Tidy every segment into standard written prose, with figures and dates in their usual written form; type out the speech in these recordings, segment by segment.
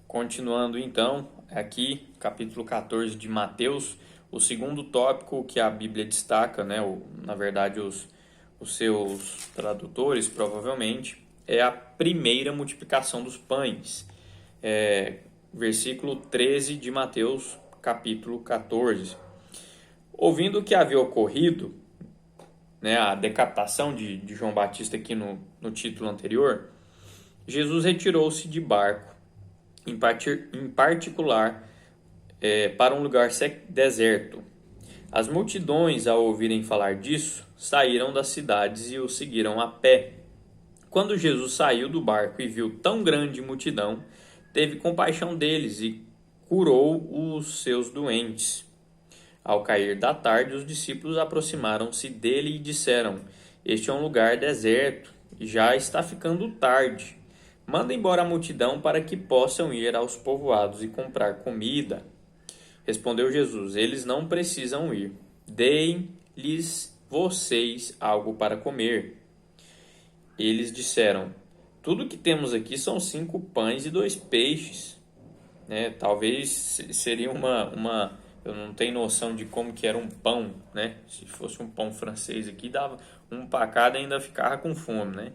Continuando então, aqui, capítulo 14 de Mateus, o segundo tópico que a Bíblia destaca, né, na verdade os seus tradutores provavelmente, é a primeira multiplicação dos pães. Versículo 13 de Mateus, capítulo 14. Ouvindo o que havia ocorrido, né, a decapitação de João Batista aqui no título anterior, Jesus retirou-se de barco, em particular, para um lugar deserto. As multidões, ao ouvirem falar disso, saíram das cidades e o seguiram a pé. Quando Jesus saiu do barco e viu tão grande multidão, teve compaixão deles e curou os seus doentes. Ao cair da tarde, os discípulos aproximaram-se dele e disseram: Este é um lugar deserto e já está ficando tarde. Manda embora a multidão para que possam ir aos povoados e comprar comida. Respondeu Jesus: Eles não precisam ir. Deem-lhes vocês algo para comer. Eles disseram: Tudo que temos aqui são 5 pães e 2 peixes. Talvez seria eu não tenho noção de como que era um pão, né? Se fosse um pão francês aqui, dava um para cada e ainda ficava com fome, né?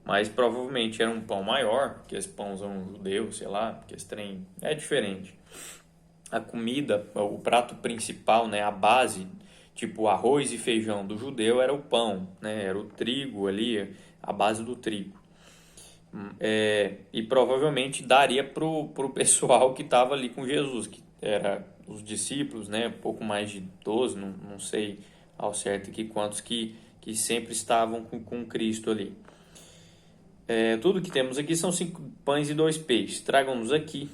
Mas provavelmente era um pão maior, porque esse pãozão judeu, sei lá, porque esse trem é diferente. A comida, o prato principal, né, a base, tipo arroz e feijão do judeu era o pão, né? Era o trigo ali, a base do trigo. E provavelmente daria pro pessoal que estava ali com Jesus, que era os discípulos, né? Pouco mais de 12, não sei ao certo aqui quantos que sempre estavam com Cristo ali. Tudo que temos aqui são 5 pães e 2 peixes. Tragam-nos aqui.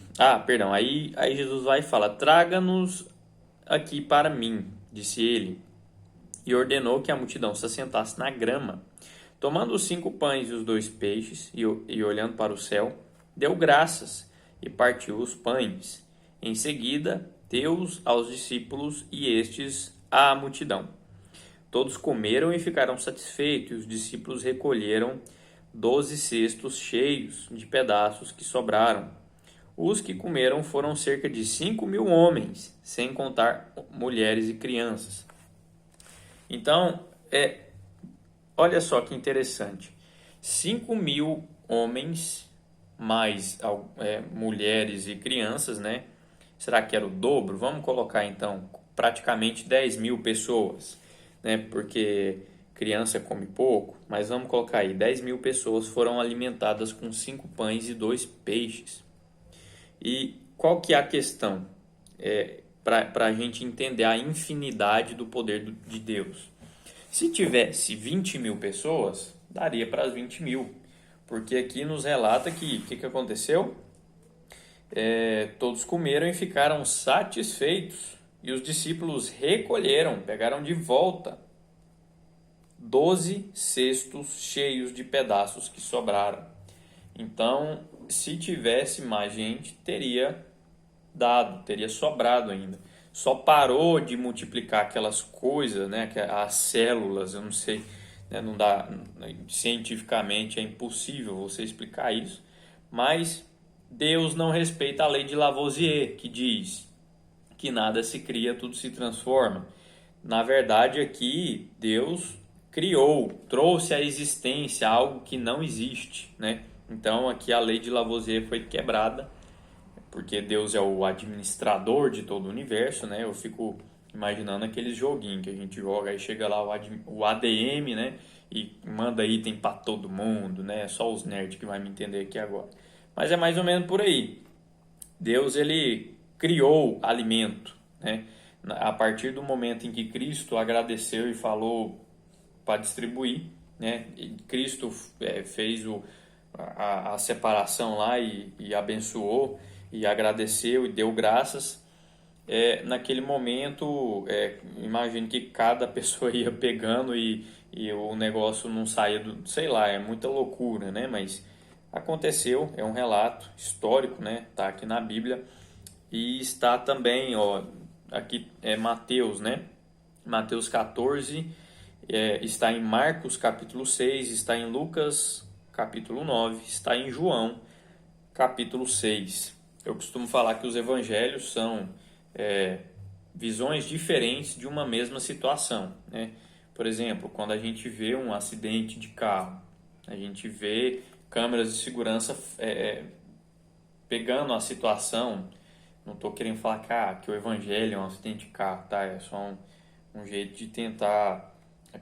Perdão. Aí Jesus vai e fala: Traga-nos aqui para mim, disse ele. E ordenou que a multidão se assentasse na grama. Tomando os 5 pães e os 2 peixes, e olhando para o céu, deu graças e partiu os pães. Em seguida, deu-os aos discípulos e estes à multidão. Todos comeram e ficaram satisfeitos, e os discípulos recolheram 12 cestos cheios de pedaços que sobraram. Os que comeram foram cerca de 5.000 homens, sem contar mulheres e crianças. Então, olha só que interessante. 5.000 homens, mais mulheres e crianças, né? Será que era o dobro? Vamos colocar então praticamente 10.000 pessoas, né? Porque criança come pouco, mas vamos colocar aí, 10.000 pessoas foram alimentadas com 5 pães e 2 peixes. E qual que é a questão? Para a gente entender a infinidade do poder de Deus. Se tivesse 20.000 pessoas, daria para as 20.000. Porque aqui nos relata que o que aconteceu? Todos comeram e ficaram satisfeitos. E os discípulos recolheram, pegaram de volta 12 cestos cheios de pedaços que sobraram. Então, se tivesse mais gente, teria sobrado ainda. Só parou de multiplicar aquelas coisas, né, as células, eu não sei, né, não dá, cientificamente é impossível você explicar isso, mas Deus não respeita a lei de Lavoisier, que diz que nada se cria, tudo se transforma. Na verdade, aqui Deus criou, trouxe à existência algo que não existe, né? Então aqui a lei de Lavoisier foi quebrada, porque Deus é o administrador de todo o universo, né? Eu fico imaginando aqueles joguinhos que a gente joga, aí chega lá o ADM, né? E manda item para todo mundo, né? Só os nerds que vai me entender aqui agora. Mas é mais ou menos por aí. Deus, ele criou alimento, né? A partir do momento em que Cristo agradeceu e falou para distribuir, né? E Cristo fez a separação lá e abençoou e agradeceu e deu graças. Naquele momento, imagino que cada pessoa ia pegando e o negócio não saía sei lá, é muita loucura, né? Mas aconteceu, é um relato histórico, né? Tá aqui na Bíblia e está também, ó, aqui é Mateus, né? Mateus 14, está em Marcos capítulo 6, está em Lucas capítulo 9, está em João capítulo 6. Eu costumo falar que os evangelhos são visões diferentes de uma mesma situação, né? Por exemplo, quando a gente vê um acidente de carro, a gente vê câmeras de segurança pegando a situação. Não estou querendo falar que o evangelho é um acidente de carro, tá? É só um jeito de tentar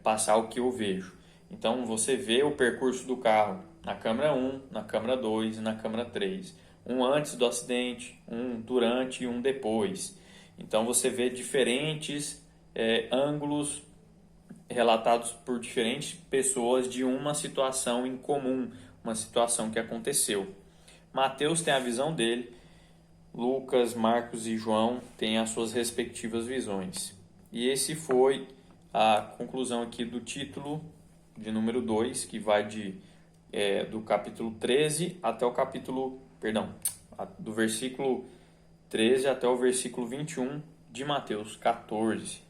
passar o que eu vejo. Então você vê o percurso do carro na câmera 1, na câmera 2 e na câmera 3. Um antes do acidente, um durante e um depois. Então você vê diferentes ângulos relatados por diferentes pessoas de uma situação em comum, uma situação que aconteceu. Mateus tem a visão dele, Lucas, Marcos e João têm as suas respectivas visões. E esse foi a conclusão aqui do título de número 2, que vai do capítulo 13 até o capítulo, do versículo 13 até o versículo 21 de Mateus 14.